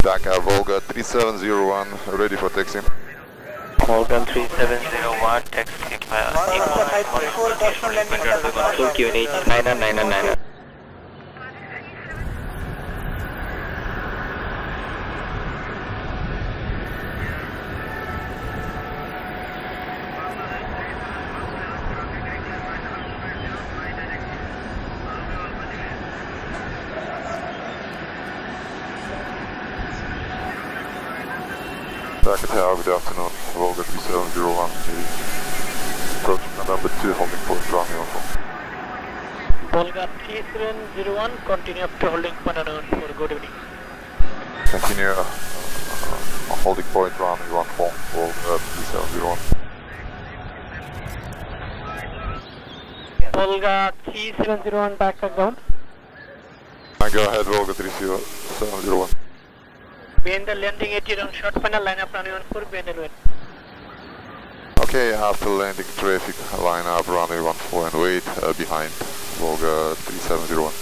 Dhaka, Volga 3701, ready for taxi. Volga 3701, taxi by full QNH 9999. Dhaka Tower, good afternoon, Volga 3701, approaching number 2, holding port, runway 14. Volga 3701, continue up to holding point on 14, good evening. Continue holding point, runway 14, Volga 3701. Volga 3701, back ground. Go ahead, Volga 3701. Behind the landing 80 on short final, line up runway 14, behind the wait. Okay, after landing traffic, line up runway 14 and wait behind Volga 3701.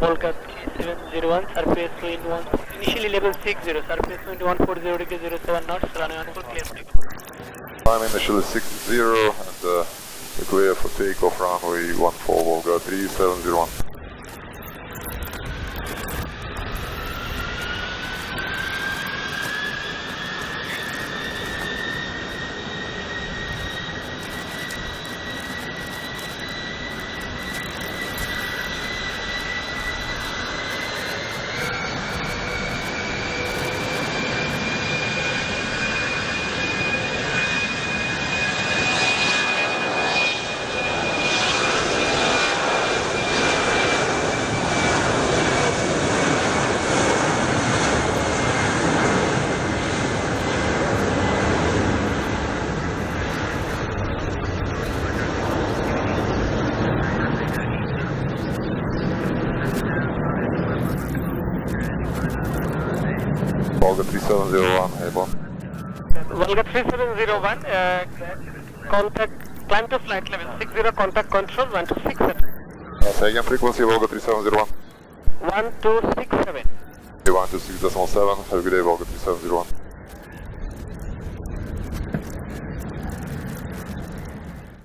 Volga 3701, surface wind 1, initially level 60, surface wind 140 degree 07 knots, runway 14 clear for takeoff. I'm initially 60 and clear for takeoff, runway 14, Volga 3701. Volga 3701, airborne. Volga 3701, contact, climb to flight level 60, contact control 1267. Say again, frequency Volga 3701. 1267. 126.7, have a good day, Volga 3701.